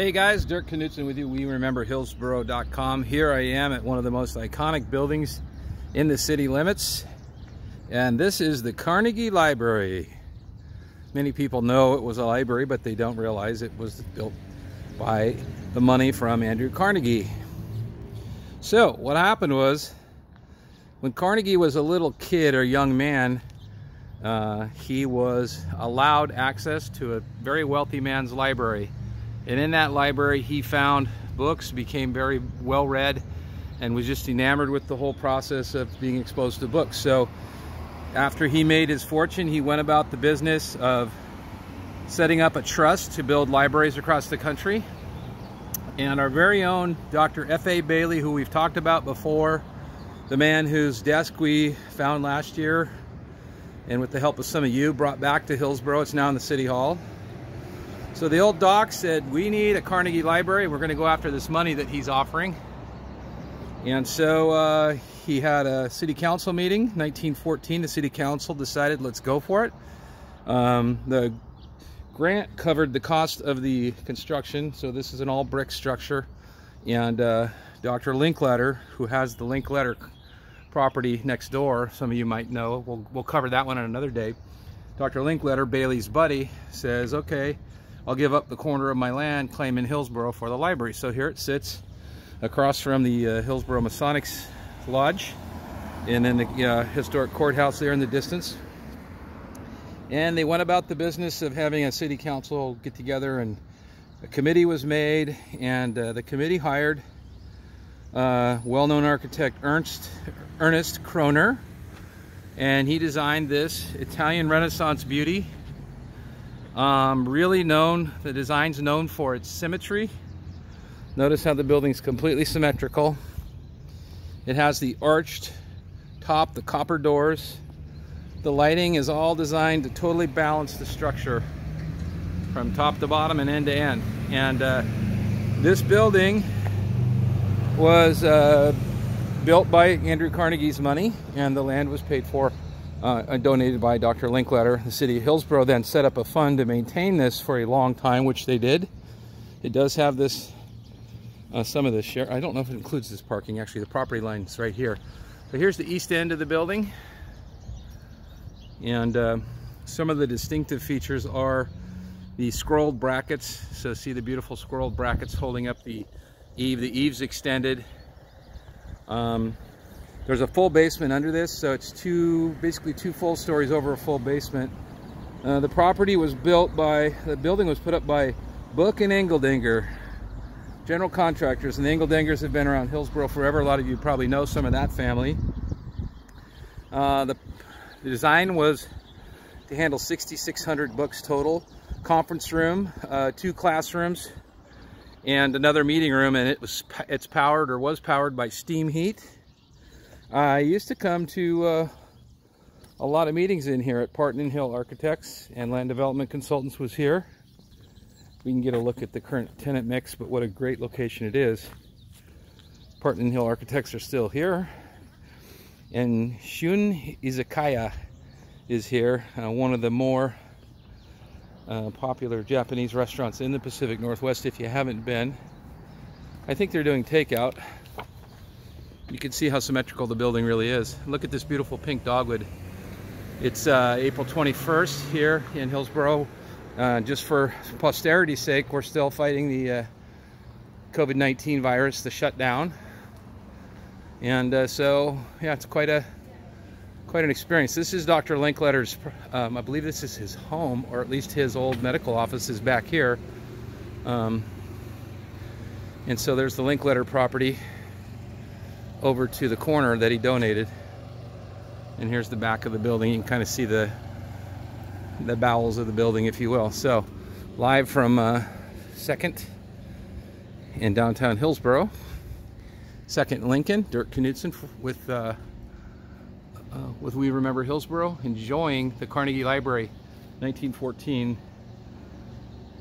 Hey guys, Dirk Knudsen with you. We remember Hillsboro.com. Here I am at one of the most iconic buildings in the city limits, and this is the Carnegie Library. Many people know it was a library, but they don't realize it was built by the money from Andrew Carnegie. So what happened was, when Carnegie was a little kid or young man, he was allowed access to a very wealthy man's library. And in that library, he found books, became very well read, and was just enamored with the whole process of being exposed to books. So after he made his fortune, he went about the business of setting up a trust to build libraries across the country. And our very own Dr. F.A. Bailey, who we've talked about before, the man whose desk we found last year, and with the help of some of you, brought back to Hillsboro. It's now in the City Hall. So the old doc said, we need a Carnegie Library. We're going to go after this money that he's offering. And so he had a city council meeting, 1914. The city council decided, let's go for it. The grant covered the cost of the construction. So this is an all brick structure. And Dr. Linkletter, who has the Linkletter property next door, some of you might know, we'll cover that one on another day. Dr. Linkletter, Bailey's buddy, says, okay, I'll give up the corner of my land claim in Hillsboro for the library. So here it sits across from the Hillsboro Masonics Lodge, and then the historic courthouse there in the distance. And they went about the business of having a city council get together, and a committee was made, and the committee hired well-known architect Ernest Kroner, and he designed this Italian Renaissance beauty. Really known, the design's known for its symmetry. Notice how the building's completely symmetrical. It has the arched top, the copper doors. The lighting is all designed to totally balance the structure from top to bottom and end to end. And this building was built by Andrew Carnegie's money, and the land was paid for donated by Dr. Linkletter. The city of Hillsboro then set up a fund to maintain this for a long time, which they did. It does have this, some of this share. I don't know if it includes this parking. Actually, the property line is right here. But here's the east end of the building. And some of the distinctive features are the scrolled brackets. So see the beautiful scrolled brackets holding up the eave. The eave's extended. There's a full basement under this, so it's basically two full stories over a full basement. The property was built by, the building was put up by Book and Engeldinger, general contractors, and the Engeldingers have been around Hillsboro forever. A lot of you probably know some of that family. The design was to handle 6,600 books total, conference room, 2 classrooms, and another meeting room, and it's powered, or was powered, by steam heat. I used to come to a lot of meetings in here at Parton and Hill Architects, and Land Development Consultants was here. We can get a look at the current tenant mix, but what a great location it is. Parton and Hill Architects are still here. And Shun Izakaya is here, one of the more popular Japanese restaurants in the Pacific Northwest. If you haven't been, I think they're doing takeout. You can see how symmetrical the building really is. Look at this beautiful pink dogwood. It's April 21st here in Hillsboro. Just for posterity's sake, we're still fighting the COVID-19 virus, the shutdown. And so, yeah, it's quite an experience. This is Dr. Linkletter's, I believe this is his home, or at least his old medical office is back here. And so there's the Linkletter property over to the corner that he donated. And here's the back of the building. You can kind of see the bowels of the building, if you will. So, live from 2nd in downtown Hillsboro. 2nd Lincoln, Dirk Knudsen with We Remember Hillsboro, enjoying the Carnegie Library, 1914,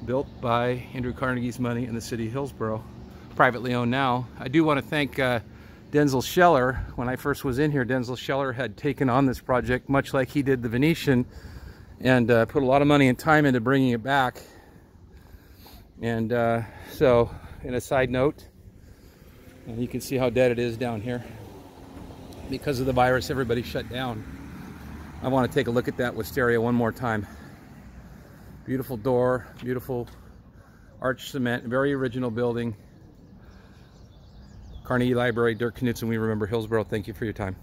built by Andrew Carnegie's money in the city of Hillsboro, privately owned now. I do want to thank Denzel Scheller. When I first was in here, Denzel Scheller had taken on this project, much like he did the Venetian, and put a lot of money and time into bringing it back. And so, in a side note, you can see how dead it is down here. Because of the virus, everybody shut down. I want to take a look at that wisteria one more time. Beautiful door, beautiful arch cement, very original building. Carnegie Library, Dirk Knudsen, we remember Hillsboro. Thank you for your time.